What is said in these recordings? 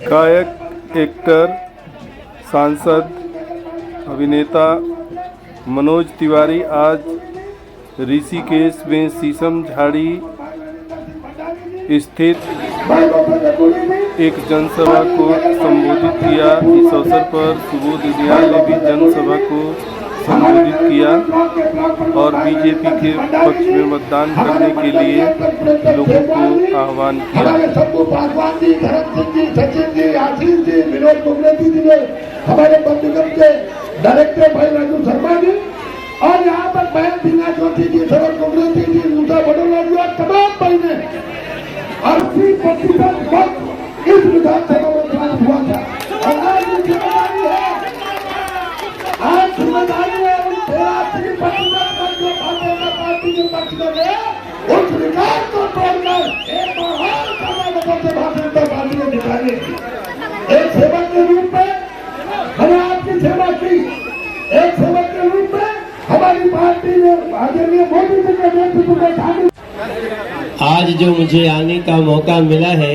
गायक, एक्टर, सांसद, अभिनेता मनोज तिवारी आज ऋषिकेश में शीशम झाड़ी स्थित एक जनसभा को संबोधित किया। इस अवसर पर सुबोध उनियाल ने भी जनसभा को संबोधित किया और बीजेपी के पक्ष में मतदान करने के लिए लोगों को आह्वान किया। हमारे बंधुगण के डायरेक्टर भाई राजू शर्मा जी और यहाँ पर बहन बीना ज्योति जी, शरद कुमरेती जी, मूसा बडोला जी और तमाम बहने और 30% वक्त इस विधानसभा में चुनाव हुआ था। और आज जिम्मेदारी है, आज जिम्मेदारी है उन 30% जो भारतीय पार्टी के पक्ष में है, उस रिकॉर्ड को तोड़कर एक महान समाज से भारतीय पार्टी ने दिखाने की एक सेवक के रूप में हमने आपकी सेवा की। एक सेवक के रूप में हमारी पार्टी ने आदरणीय मोदी जी के नेतृत्व में शामिल। आज जो मुझे आने का मौका मिला है,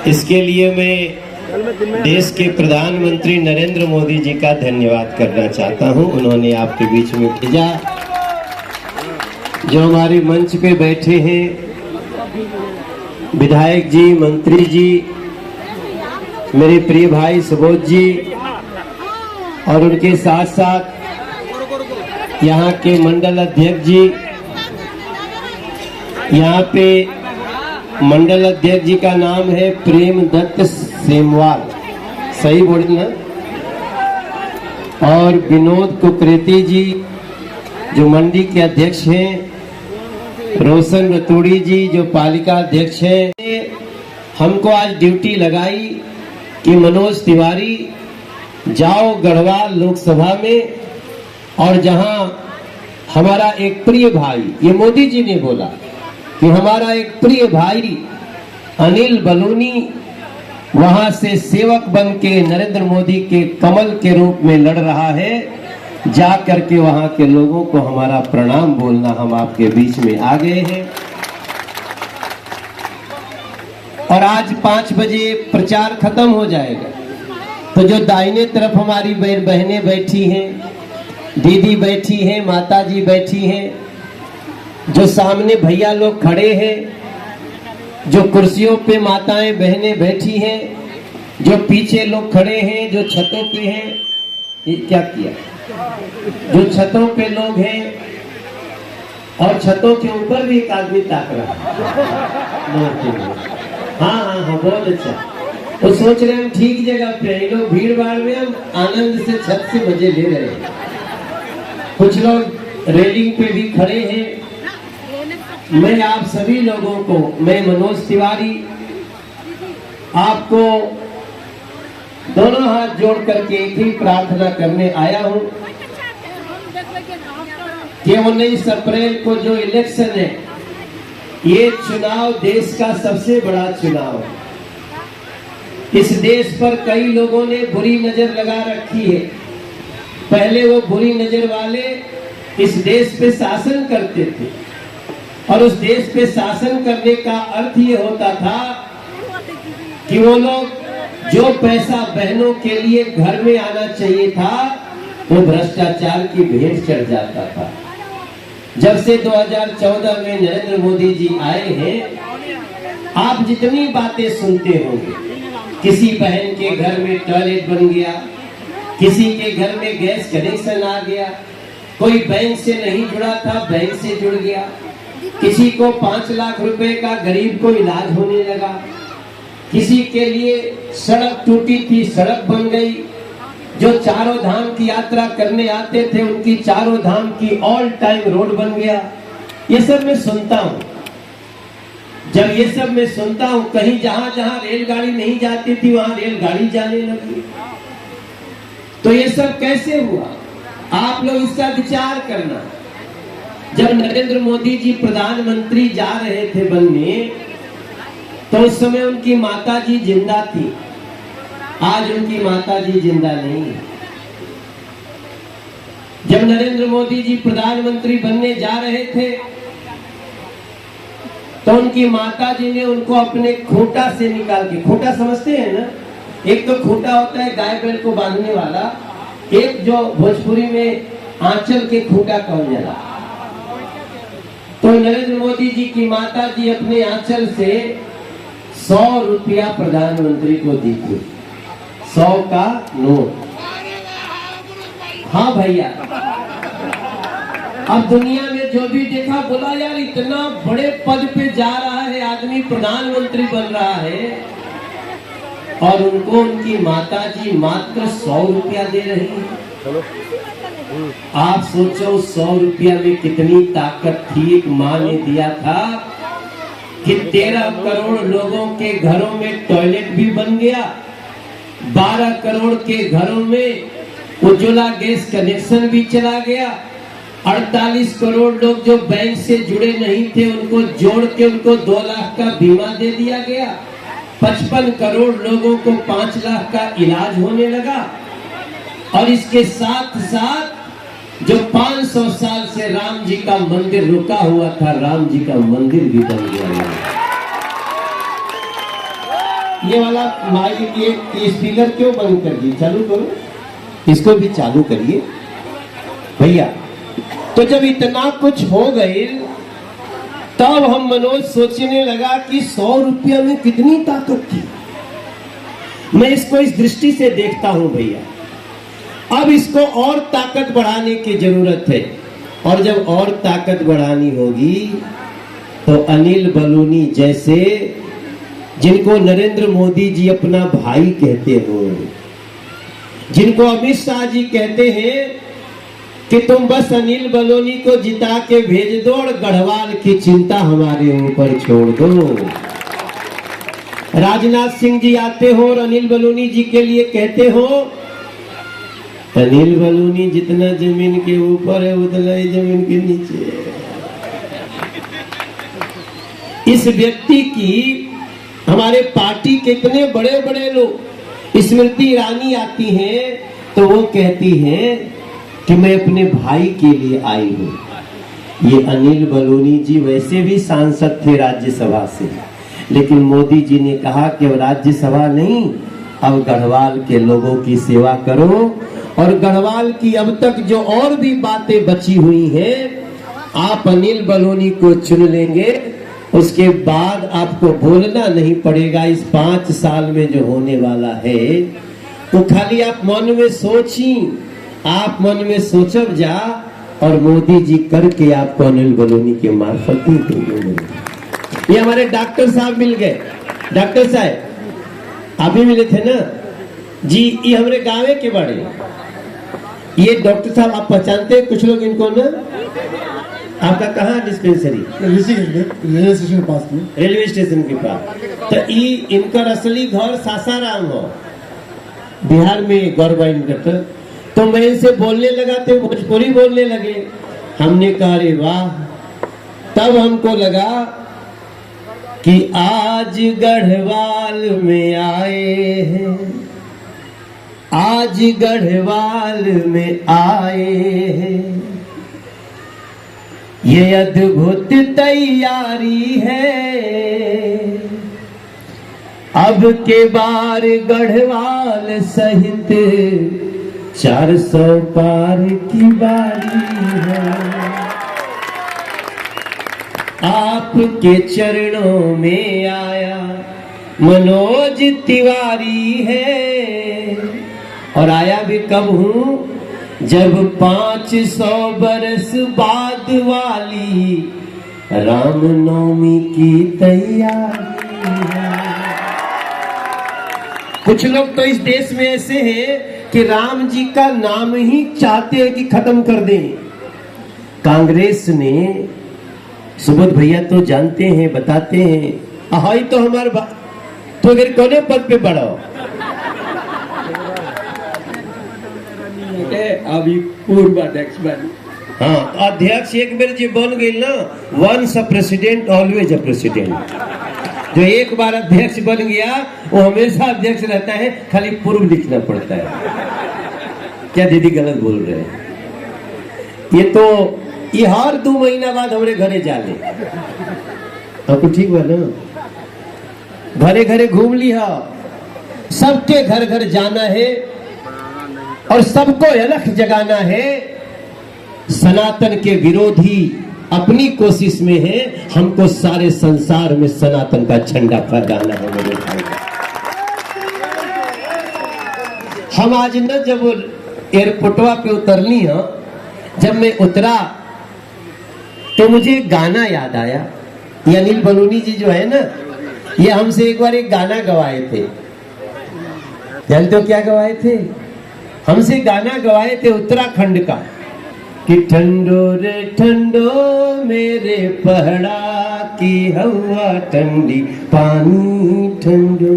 इसके लिए मैं देश के प्रधानमंत्री नरेंद्र मोदी जी का धन्यवाद करना चाहता हूं। उन्होंने आपके बीच में भेजा। जो हमारे मंच पे बैठे हैं विधायक जी, मंत्री जी, मेरे प्रिय भाई सुबोध जी और उनके साथ साथ यहाँ के मंडल अध्यक्ष जी, यहाँ पे मंडल अध्यक्ष जी का नाम है प्रेम दत्त सेमवाल, सही बोलना, और विनोद कुकरेती जी जो मंडी के अध्यक्ष हैं, रोशन रतूड़ी जी जो पालिका अध्यक्ष हैं। हमको आज ड्यूटी लगाई कि मनोज तिवारी जाओ गढ़वाल लोकसभा में, और जहां हमारा एक प्रिय भाई, ये मोदी जी ने बोला कि हमारा एक प्रिय भाई अनिल बलूनी वहां से सेवक बन के नरेंद्र मोदी के कमल के रूप में लड़ रहा है, जा करके वहां के लोगों को हमारा प्रणाम बोलना। हम आपके बीच में आ गए हैं और आज 5 बजे प्रचार खत्म हो जाएगा। तो जो दाहिने तरफ हमारी बहनें बैठी हैं, दीदी बैठी हैं, माता जी बैठी हैं, जो सामने भैया लोग खड़े हैं, जो कुर्सियों पे माताएं बहनें बैठी हैं, जो पीछे लोग खड़े हैं, जो छतों पे हैं, ये क्या किया, जो छतों पे लोग हैं और छतों के ऊपर भी एक आदमी ताक रहा है। हाँ हाँ हाँ, बहुत अच्छा। तो सोच रहे हम ठीक जगह पे हैं, लोग भीड़ भाड़ में हम आनंद से छत से मजे ले रहे हैं। कुछ लोग रेलिंग पे भी खड़े हैं। मैं आप सभी लोगों को, मैं मनोज तिवारी आपको दोनों हाथ जोड़ करके एक ही प्रार्थना करने आया हूं कि 19 अप्रैल को जो इलेक्शन है, ये चुनाव देश का सबसे बड़ा चुनाव है। इस देश पर कई लोगों ने बुरी नजर लगा रखी है। पहले वो बुरी नजर वाले इस देश पे शासन करते थे और उस देश पे शासन करने का अर्थ ये होता था कि वो लोग जो पैसा बहनों के लिए घर में आना चाहिए था, वो भ्रष्टाचार की भेंट चढ़ जाता था। जब से 2014 में नरेंद्र मोदी जी आए हैं, आप जितनी बातें सुनते होंगे, किसी बहन के घर में टॉयलेट बन गया, किसी के घर में गैस कनेक्शन आ गया, कोई बैंक से नहीं जुड़ा था बैंक से जुड़ गया, किसी को 5 लाख रुपए का गरीब को इलाज होने लगा, किसी के लिए सड़क टूटी थी सड़क बन गई, जो चारों धाम की यात्रा करने आते थे उनकी चारों धाम की ऑल टाइम रोड बन गया। ये सब मैं सुनता हूँ। जब ये सब मैं सुनता हूँ, कहीं जहां जहां रेलगाड़ी नहीं जाती थी वहां रेलगाड़ी जाने लगी। तो ये सब कैसे हुआ? आप लोग इसका विचार करना। जब नरेंद्र मोदी जी प्रधानमंत्री जा रहे थे बनने, तो उस समय उनकी माता जी जिंदा थी। आज उनकी माता जी जिंदा नहीं है। जब नरेंद्र मोदी जी प्रधानमंत्री बनने जा रहे थे, तो उनकी माता जी ने उनको अपने खूंटा से निकाल के, खूंटा समझते हैं ना, एक तो खूंटा होता है गाय बैल को बांधने वाला, एक जो भोजपुरी में आंचल के खूंटा कहा जाला। तो नरेंद्र मोदी जी की माता जी अपने आंचल से 100 रुपया प्रधानमंत्री को दी थी, 100 का नोट। हाँ भैया, अब दुनिया में जो भी देखा बोला यार इतना बड़े पद पे जा रहा है आदमी, प्रधानमंत्री बन रहा है, और उनको उनकी माता जी मात्र 100 रुपया दे रही है। आप सोचो 100 रुपया में कितनी ताकत थी। एक माँ ने दिया था कि 13 करोड़ लोगों के घरों में टॉयलेट भी बन गया, 12 करोड़ के घरों में उज्ज्वला गैस कनेक्शन भी चला गया, 48 करोड़ लोग जो बैंक से जुड़े नहीं थे उनको जोड़ के उनको 2 लाख का बीमा दे दिया गया, 55 करोड़ लोगों को 5 लाख का इलाज होने लगा, और इसके साथ साथ जो 500 साल से राम जी का मंदिर रुका हुआ था, राम जी का मंदिर भी बन गया। ये वाला माइक, ये स्पीकर क्यों बंद कर दी? चालू करो, इसको भी चालू करिए भैया। तो जब इतना कुछ हो गए तब हम मनोज सोचने लगा कि 100 रुपया में कितनी ताकत थी। मैं इसको इस दृष्टि से देखता हूं भैया, अब इसको और ताकत बढ़ाने की जरूरत है, और जब और ताकत बढ़ानी होगी तो अनिल बलूनी जैसे, जिनको नरेंद्र मोदी जी अपना भाई कहते हो, जिनको अमित शाह जी कहते हैं कि तुम बस अनिल बलूनी को जिता के भेज दो और गढ़वाल की चिंता हमारे ऊपर छोड़ दो। राजनाथ सिंह जी आते हो और अनिल बलूनी जी के लिए कहते हो, अनिल बलूनी जितना जमीन के ऊपर है उतना ही जमीन के नीचे है। इस व्यक्ति की, हमारे पार्टी के इतने बड़े बड़े लोग, स्मृति ईरानी आती हैं तो वो कहती हैं कि मैं अपने भाई के लिए आई हूं। ये अनिल बलूनी जी वैसे भी सांसद थे राज्यसभा से, लेकिन मोदी जी ने कहा कि राज्यसभा नहीं, अब गढ़वाल के लोगों की सेवा करो, और गढ़वाल की अब तक जो और भी बातें बची हुई हैं, आप अनिल बलूनी को चुन लेंगे, उसके बाद आपको बोलना नहीं पड़ेगा। इस 5 साल में जो होने वाला है तो खाली आप मन में सोची, आप मन में सोचब जा, और मोदी जी करके आपको अनिल बलूनी के मार्फत ही देंगे। ये हमारे डॉक्टर साहब मिल गए। डॉक्टर साहब आप भी मिले थे ना जी, ये हमारे गाँव के बड़े, ये डॉक्टर साहब आप पहचानते हैं कुछ लोग इनको ना? आपका कहाँ डिस्पेंसरी? रेलवे स्टेशन पास में, रेलवे स्टेशन के पास। तो इनका असली घर सासाराम हो, बिहार में गौरव इनका। तो मैं इनसे बोलने लगा तो भोजपुरी बोलने लगे। हमने कहा अरे वाह। तब हमको लगा कि आज गढ़वाल में आए हैं, आज गढ़वाल में आए हैं, ये अद्भुत तैयारी है, अब के बार गढ़वाल सहित 400 पार की बारी है। आपके चरणों में आया मनोज तिवारी है, और आया भी कब हूँ जब 500 बरस बाद वाली रामनवमी की तैयारी है। कुछ लोग तो इस देश में ऐसे हैं कि राम जी का नाम ही चाहते हैं कि खत्म कर दें। कांग्रेस ने, सुबोध भैया तो जानते हैं, बताते हैं, हाई तो हमारे तो अगर कोने पद पे बढ़ाओ, अभी पूर्व अध्यक्ष बन, हाँ अध्यक्ष एक बार जो बन गई ना, once a president always a president. जो एक बार अध्यक्ष बन गया वो हमेशा अध्यक्ष रहता है, खाली पूर्व लिखना पड़ता है। क्या दीदी गलत बोल रहे हैं? ये तो ये हर 2 महीना बाद हमारे घरे जाले, आपको ठीक बा ना? घरे घरे घूम लिया, सबके घर घर जाना है और सबको अलख जगाना है। सनातन के विरोधी अपनी कोशिश में है, हमको सारे संसार में सनातन का झंडा फहराना है मेरे भाई। हम आज न जब एयरपोर्टवा पे उतरनी है, जब मैं उतरा तो मुझे एक गाना याद आया। ये अनिल बलूनी जी जो है ना, ये हमसे एक बार एक गाना गवाए थे। जानते हो क्या गवाए थे? हमसे गाना गवाए थे उत्तराखंड का कि ठंडो रे ठंडो मेरे पहाड़ा की हवा ठंडी, पानी ठंडो,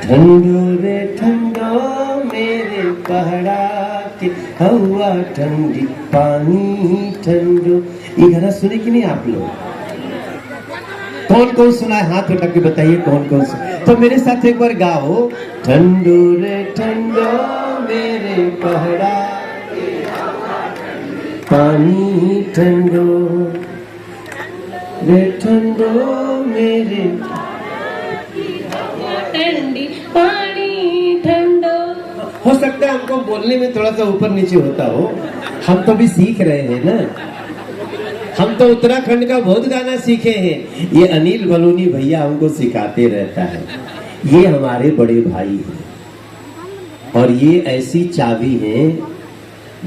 ठंडो रे ठंडो मेरे पहाड़ा की हवा ठंडी, पानी ठंडो। ये गाना सुने कि नहीं आप लोग? कौन कौन सुना है? हाथ उठा के बताइए कौन कौन सुना। तो मेरे साथ एक बार गाओ, ठंडो रे ठंडो मेरे पहाड़ा, पानी ठंडो रे ठंडो मेरे ठंडी, पानी ठंडो। हो सकता है हमको बोलने में थोड़ा सा ऊपर नीचे होता हो, हम तो भी सीख रहे हैं ना। हम तो उत्तराखंड का बहुत गाना सीखे हैं, ये अनिल बलूनी भैया हमको सिखाते रहता है। ये हमारे बड़े भाई हैं और ये ऐसी चाबी है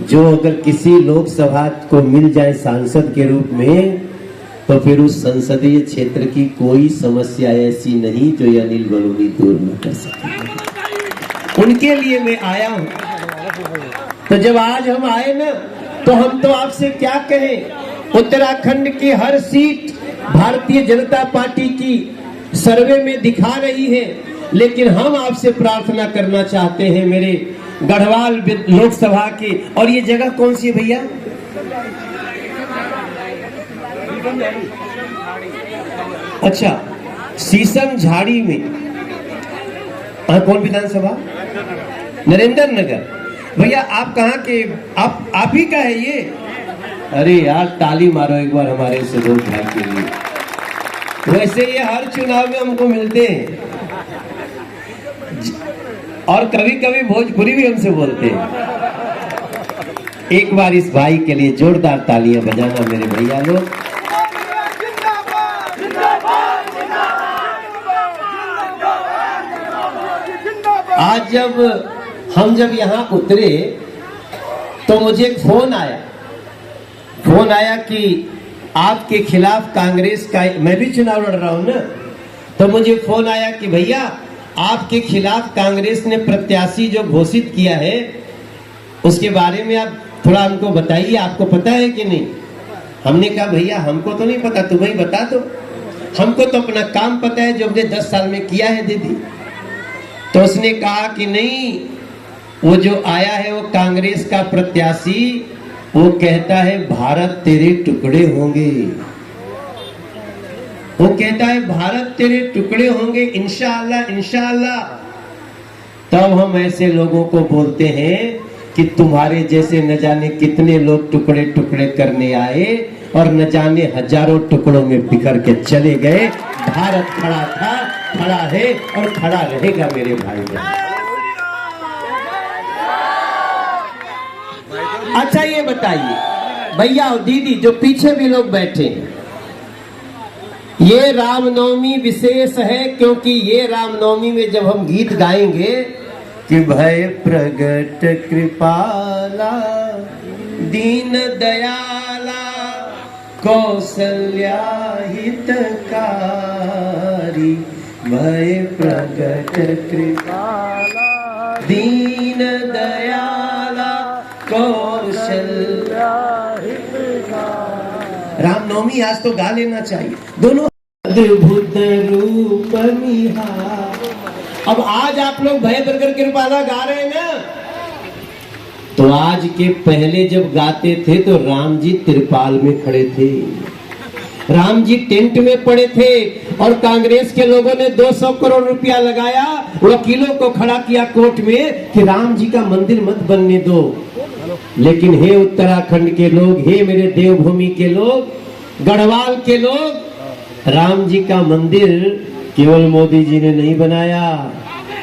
जो अगर किसी लोकसभा को मिल जाए सांसद के रूप में, तो फिर उस संसदीय क्षेत्र की कोई समस्या ऐसी नहीं जो ये अनिल बलूनी दूर न कर सके। उनके लिए मैं आया हूं। तो जब आज हम आए ना, तो हम तो आपसे क्या कहें, उत्तराखंड की हर सीट भारतीय जनता पार्टी की सर्वे में दिखा रही है, लेकिन हम आपसे प्रार्थना करना चाहते हैं मेरे गढ़वाल लोकसभा के। और ये जगह कौन सी है भैया? अच्छा, शीशम झाड़ी में। कौन विधानसभा? नरेंद्र नगर। भैया आप कहाँ के? आप ही का है ये? अरे यार ताली मारो एक बार हमारे सुबोध भाई के लिए। वैसे ये हर चुनाव में हमको मिलते हैं और कभी कभी भोजपुरी भी हमसे बोलते हैं। एक बार इस भाई के लिए जोरदार तालियां बजाना मेरे भैया लोग। आज जब यहाँ उतरे तो मुझे एक फोन आया कि आपके खिलाफ कांग्रेस का, मैं भी चुनाव लड़ रहा हूं ना, तो मुझे फोन आया कि भैया आपके खिलाफ कांग्रेस ने प्रत्याशी जो घोषित किया है उसके बारे में आप थोड़ा हमको बताइए, आपको पता है कि नहीं? हमने कहा भैया हमको तो नहीं पता, तुम्हें बता दो, हमको तो अपना काम पता है जो हमने 10 साल में किया है दीदी। तो उसने कहा कि नहीं, वो जो आया है वो कांग्रेस का प्रत्याशी, वो कहता है भारत तेरे टुकड़े होंगे, वो कहता है भारत तेरे टुकड़े होंगे इंशाअल्लाह इंशाअल्लाह। तब हम ऐसे लोगों को बोलते हैं कि तुम्हारे जैसे न जाने कितने लोग टुकड़े टुकड़े करने आए और न जाने हजारों टुकड़ों में बिखर के चले गए। भारत खड़ा था, खड़ा है और खड़ा रहेगा मेरे भाई बहन। अच्छा ये बताइए भैया और दीदी जो पीछे भी लोग बैठे हैं, ये रामनवमी विशेष है क्योंकि ये रामनवमी में जब हम गीत गाएंगे कि भय प्रगट कृपाला दीन दयाला कौशल्या हितकारी, भय प्रगट कृपाला दीन दयाला कौशल्या हितकारी। रामनवमी आज तो गा लेना चाहिए दोनों। अद्भुत रूप निहार। अब आज आप लोग भय प्रगट कृपाला गा रहे हैं ना, तो आज के पहले जब गाते थे तो राम जी तिरपाल में खड़े थे, राम जी टेंट में पड़े थे और कांग्रेस के लोगों ने 200 करोड़ रुपया लगाया, वकीलों को खड़ा किया कोर्ट में कि राम जी का मंदिर मत बनने दो। लेकिन हे उत्तराखंड के लोग, हे मेरे देवभूमि के लोग, गढ़वाल के लोग, राम जी का मंदिर केवल मोदी जी ने नहीं बनाया,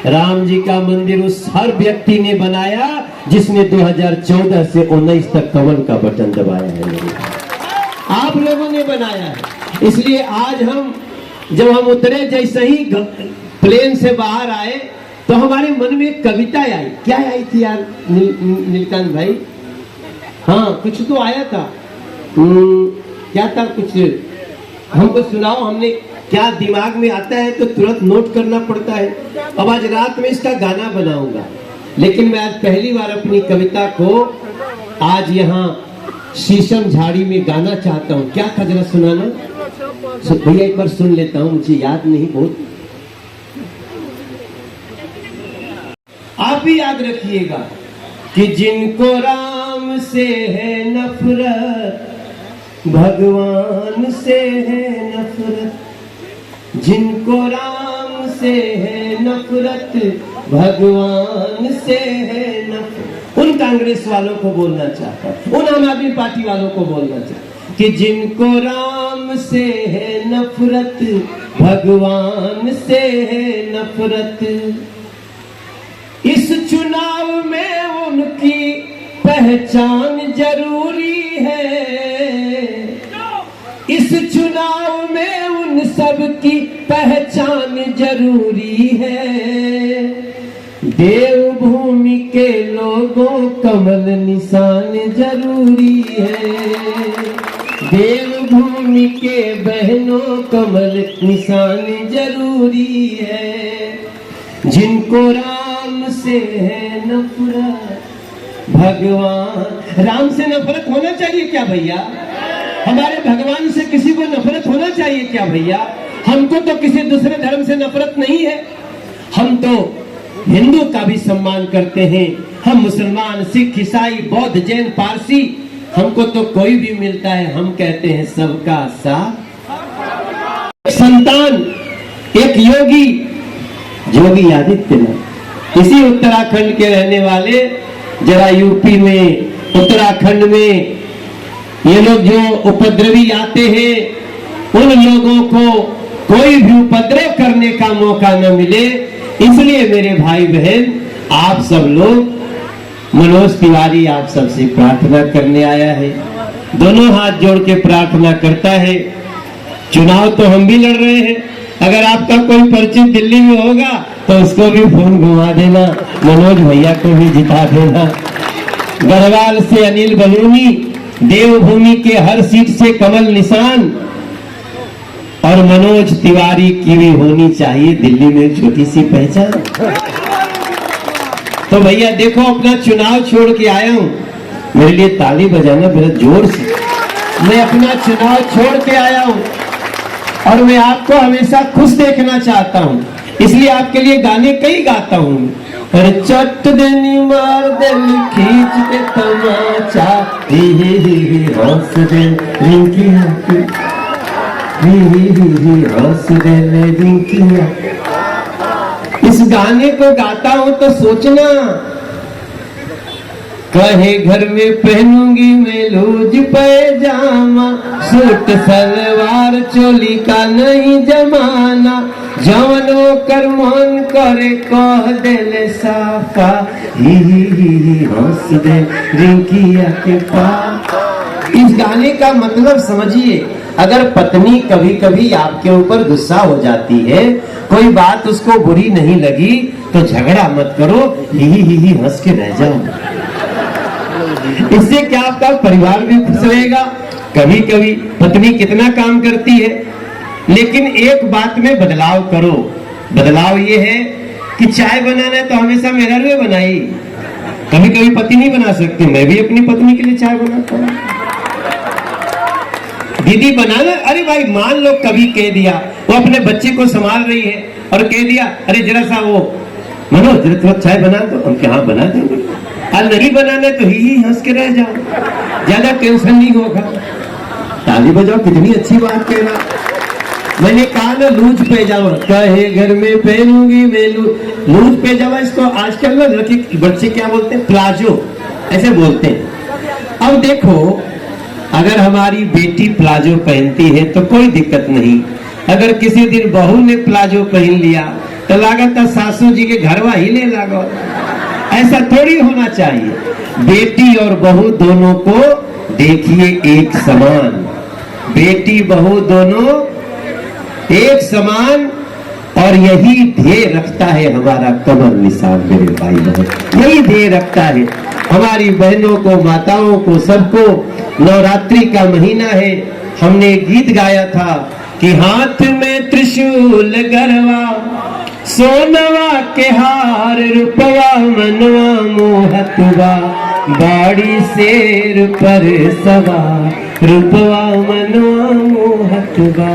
राम जी का मंदिर उस हर व्यक्ति ने बनाया जिसने 2014 से 19 तक कमल का बटन दबाया है। आप लोगों ने बनाया है। इसलिए आज जब हम उतरे, जैसे ही प्लेन से बाहर आए तो हमारे मन में एक कविता आई। क्या आई थी यार नीलकांत भाई? हाँ, कुछ तो आया था। क्या था? कुछ हमको सुनाओ। हमने क्या दिमाग में आता है तो तुरंत नोट करना पड़ता है। अब आज रात में इसका गाना बनाऊंगा, लेकिन मैं आज पहली बार अपनी कविता को आज यहाँ शीशम झाड़ी में गाना चाहता हूँ। क्या था जरा सुनाना भैया, एक बार सुन लेता हूँ, मुझे याद नहीं बहुत। आप भी याद रखिएगा कि जिनको राम से है नफरत, भगवान से है नफरत। जिनको राम से है नफरत, भगवान से है नफरत। उन कांग्रेस वालों को बोलना चाहता, उन आम आदमी पार्टी वालों को बोलना चाहता कि जिनको राम से है नफरत, भगवान से है नफरत। इस चुनाव में उनकी पहचान जरूरी है। इस चुनाव में उन सब की पहचान जरूरी है। देवभूमि के लोगों कमल निशान जरूरी है। देवभूमि के बहनों कमल निशान जरूरी है। जिनको राम से है नफरत, भगवान। राम से नफरत होना चाहिए क्या भैया? हमारे भगवान से किसी को नफरत होना चाहिए क्या भैया? हमको तो किसी दूसरे धर्म से नफरत नहीं है। हम तो हिंदू का भी सम्मान करते हैं। हम मुसलमान, सिख, ईसाई, बौद्ध, जैन, पारसी, हमको तो कोई भी मिलता है हम कहते हैं सबका साथ। संतान, एक योगी आदित्यनाथ, इसी उत्तराखंड के रहने वाले, जरा यूपी में, उत्तराखंड में ये लोग जो उपद्रवी आते हैं, उन लोगों को कोई भी उपद्रव करने का मौका न मिले, इसलिए मेरे भाई बहन, आप सब लोग, मनोज तिवारी आप सबसे प्रार्थना करने आया है, दोनों हाथ जोड़ के प्रार्थना करता है। चुनाव तो हम भी लड़ रहे हैं, अगर आपका कोई परिचित दिल्ली में होगा तो उसको भी फोन घुमा देना, मनोज भैया को भी जिता देना। गढ़वाल से अनिल बलूनी, देवभूमि के हर सीट से कमल निशान, और मनोज तिवारी की भी होनी चाहिए दिल्ली में छोटी सी पहचान। तो भैया देखो, अपना चुनाव छोड़ के आया हूं, मेरे लिए ताली बजाना मेरा जोर से। मैं अपना चुनाव छोड़ के आया हूं और मैं आपको हमेशा खुश देखना चाहता हूं, इसलिए आपके लिए गाने कई गाता हूं। अरे चट देनी मार देनी खींच के तमाचा, ही हंस दे रिंकी हंस दे रिंकी। इस गाने को गाता हूं तो सोचना, कहे घर में पहनूंगी मैं लूज पैजामा, सूट सलवार चोली का नहीं जमाना, जवनो कर मन करे कह देले साफा, ही हंस दे रिंकिया के पास। इस गाने का मतलब समझिए, अगर पत्नी कभी कभी आपके ऊपर गुस्सा हो जाती है, कोई बात उसको बुरी नहीं लगी, तो झगड़ा मत करो, ही हंस के रह जाओ। इससे क्या आपका परिवार भी खुश रहेगा। कभी कभी पत्नी कितना काम करती है, लेकिन एक बात में बदलाव करो। बदलाव ये है कि चाय बनाना है तो हमेशा मेहरारू बनाई, कभी कभी पति नहीं बना सकती, मैं भी अपनी पत्नी के लिए चाय बनाता हूँ। दीदी बनाना, अरे भाई मान लो कभी कह दिया, वो अपने बच्चे को संभाल रही है और कह दिया, अरे जरा सा वो मनोज जरा थोड़ा चाय बना दो, हम क्या बना देंगे, और नहीं बनाना तो ही हंस के रह जाओ, ज्यादा टेंशन नहीं होगा। ताली बजाओ, कितनी अच्छी बात कहना। मैंने कहा ना लूज पैजामा, कहे घर में पहनूंगी मैं लूज पैजामा। इसको आजकल ना लड़के बच्चे क्या बोलते हैं, प्लाजो ऐसे बोलते हैं। अब देखो, अगर हमारी बेटी प्लाजो पहनती है तो कोई दिक्कत नहीं, अगर किसी दिन बहू ने प्लाजो पहन लिया तो लागत सासू जी के घरवा हिले लागो। ऐसा थोड़ी होना चाहिए। बेटी और बहू दोनों को देखिए एक समान, बेटी बहू दोनों एक समान, और यही ध्येय रखता है हमारा कमल निशान मेरे भाई बहन, यही ध्येय रखता है हमारी बहनों को, माताओं को, सबको। नवरात्रि का महीना है, हमने गीत गाया था कि हाथ में त्रिशूल गरवा, सोनवा के हार, रुपवा मनवा मोहतवा, बाड़ी शेर पर सवार, रुपवा मनवा मोहतवा,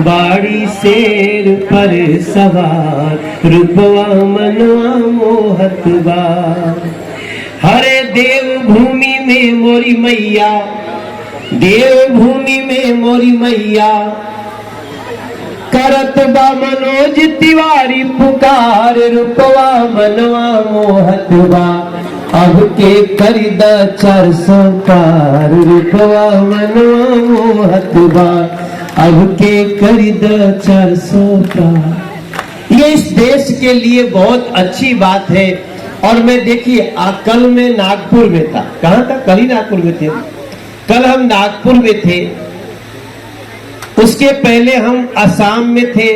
बाड़ी शेर पर सवार, रुपवा मनवा मोहतवा। हरे देव भूमि में मोरी मैया, देव भूमि में मोरी मैया, करत बा मनोज तिवारी पुकार, रुपवा मनवा मोहतवा, अब के करिदा 400 पार, रुपवा मनवा मोहतवा, अब के करिदा 400 पार। ये इस देश के लिए बहुत अच्छी बात है। और मैं देखिए कल मैं नागपुर में था, कहाँ था, कल ही नागपुर में थे, कल हम नागपुर में थे, उसके पहले हम असम में थे,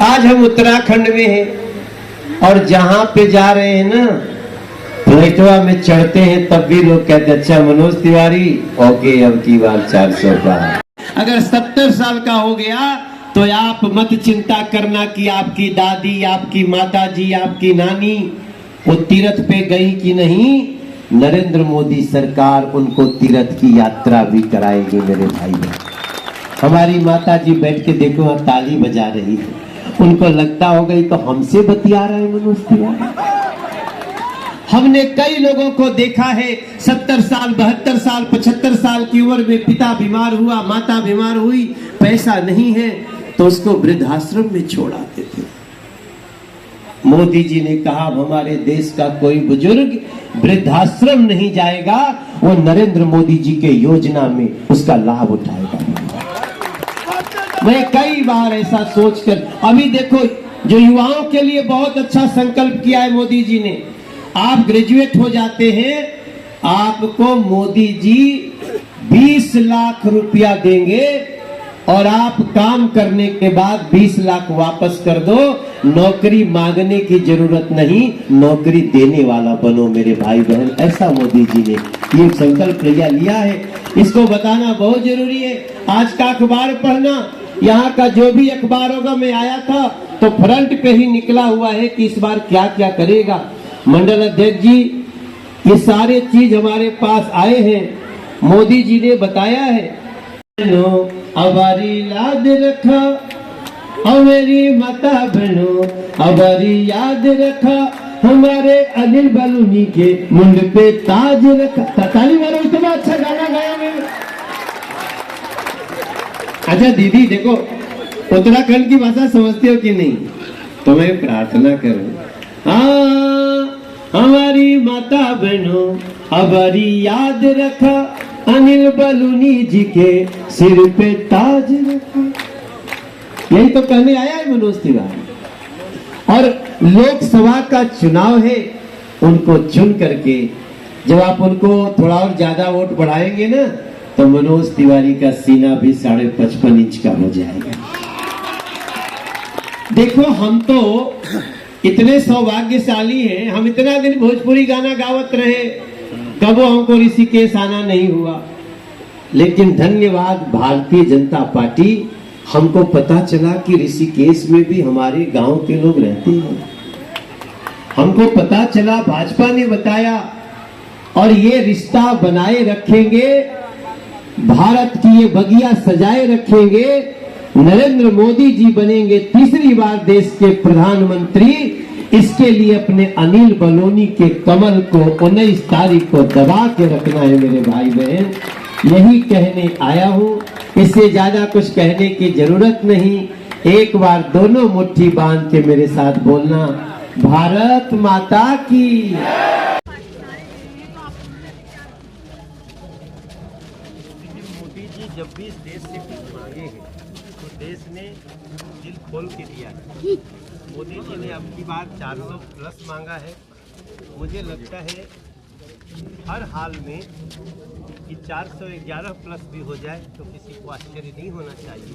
आज हम उत्तराखंड में हैं। और जहां पे जा रहे हैं ना, फ्लाइटवा में चढ़ते हैं तब भी लोग कहते अच्छा मनोज तिवारी ओके, अब की बार 400 का। अगर 70 साल का हो गया तो आप मत चिंता करना कि आपकी दादी, आपकी माताजी, आपकी नानी वो तीर्थ पे गई कि नहीं। नरेंद्र मोदी सरकार उनको तीर्थ की यात्रा भी कराएगी मेरे भाई। हमारी माताजी बैठ के देखो ताली बजा रही है, उनको लगता होगा ये तो हमसे बतिया रहा है मनोज तिवारी। हमने कई लोगों को देखा है 70 साल, 72 साल, 75 साल की उम्र में पिता बीमार हुआ, माता बीमार हुई, पैसा नहीं है तो उसको वृद्धाश्रम में छोड़ आते थे। मोदी जी ने कहा हमारे देश का कोई बुजुर्ग वृद्धाश्रम नहीं जाएगा, वो नरेंद्र मोदी जी के योजना में उसका लाभ उठाएगा। मैं कई बार ऐसा सोचकर, अभी देखो जो युवाओं के लिए बहुत अच्छा संकल्प किया है मोदी जी ने। आप ग्रेजुएट हो जाते हैं, आपको मोदी जी 20 लाख रुपया देंगे और आप काम करने के बाद 20 लाख वापस कर दो। नौकरी मांगने की जरूरत नहीं, नौकरी देने वाला बनो मेरे भाई बहन। ऐसा मोदी जी ने ये संकल्प लिया है, इसको बताना बहुत जरूरी है। आज का अखबार पढ़ना, यहाँ का जो भी अखबार होगा, मैं आया था तो फ्रंट पे ही निकला हुआ है कि इस बार क्या क्या करेगा। मंडल अध्यक्ष जी ये सारे चीज हमारे पास आए हैं, मोदी जी ने बताया है। अबारी याद रखा और मेरी माता बहनों, अबारी याद रखा हमारे अनिल बलूनी के मुंड पे ताज रखा। ताली मारो, इतना अच्छा गाना गाया मैंने। अच्छा दीदी देखो, उत्तराखंड की भाषा समझते हो कि नहीं? तो मैं प्रार्थना करूं, हाँ हमारी माता बहनों अबारी याद रखा, अनिल बलूनी जी के सिर पे ताज रखा। यही तो कहने आया है मनोज तिवारी। और लोकसभा का चुनाव है, उनको चुन करके जब आप उनको थोड़ा और ज्यादा वोट बढ़ाएंगे ना, तो मनोज तिवारी का सीना भी 55.5 इंच का हो जाएगा। देखो हम तो इतने सौभाग्यशाली हैं, हम इतना दिन भोजपुरी गाना गावत रहे, कबो हमको ऋषिकेश आना नहीं हुआ। लेकिन धन्यवाद भारतीय जनता पार्टी, हमको पता चला कि ऋषिकेश में भी हमारे गांव के लोग रहते हैं। हमको पता चला, भाजपा ने बताया, और ये रिश्ता बनाए रखेंगे, भारत की ये बगिया सजाए रखेंगे। नरेंद्र मोदी जी बनेंगे तीसरी बार देश के प्रधानमंत्री। इसके लिए अपने अनिल बलूनी के कमल को 19 तारीख को दबा के रखना है मेरे भाई बहन। यही कहने आया हूँ, इससे ज्यादा कुछ कहने की जरूरत नहीं। एक बार दोनों मुट्ठी बांध के मेरे साथ बोलना, भारत माता की। मोदी जी जब भी इस देश से कुछ मांगे हैं तो देश ने दिल खोल के दिया है। मोदी जी ने अब की बार 400 प्लस मांगा है। मुझे लगता है हर हाल में कि 411 प्लस भी हो जाए तो किसी को आश्चर्य नहीं होना चाहिए,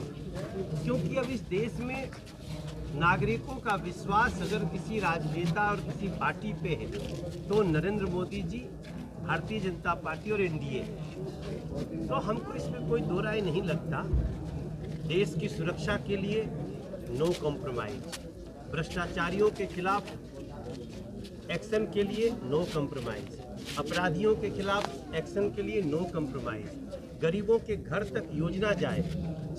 क्योंकि अब इस देश में नागरिकों का विश्वास अगर किसी राजनेता और किसी पार्टी पे है तो नरेंद्र मोदी जी, भारतीय जनता पार्टी और एनडीए। तो हमको इसमें कोई दो राय नहीं लगता। देश की सुरक्षा के लिए नो कॉम्प्रोमाइज, भ्रष्टाचारियों के खिलाफ एक्शन के लिए नो कॉम्प्रोमाइज, अपराधियों के खिलाफ एक्शन के लिए नो कॉम्प्रोमाइज, गरीबों के घर तक योजना जाए,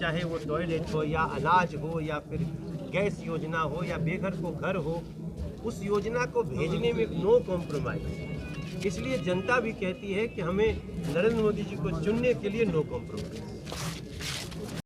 चाहे वो टॉयलेट हो या अनाज हो या फिर गैस योजना हो या बेघर को घर हो, उस योजना को भेजने में नो कॉम्प्रोमाइज। इसलिए जनता भी कहती है कि हमें नरेंद्र मोदी जी को चुनने के लिए नो कॉम्प्रोमाइज।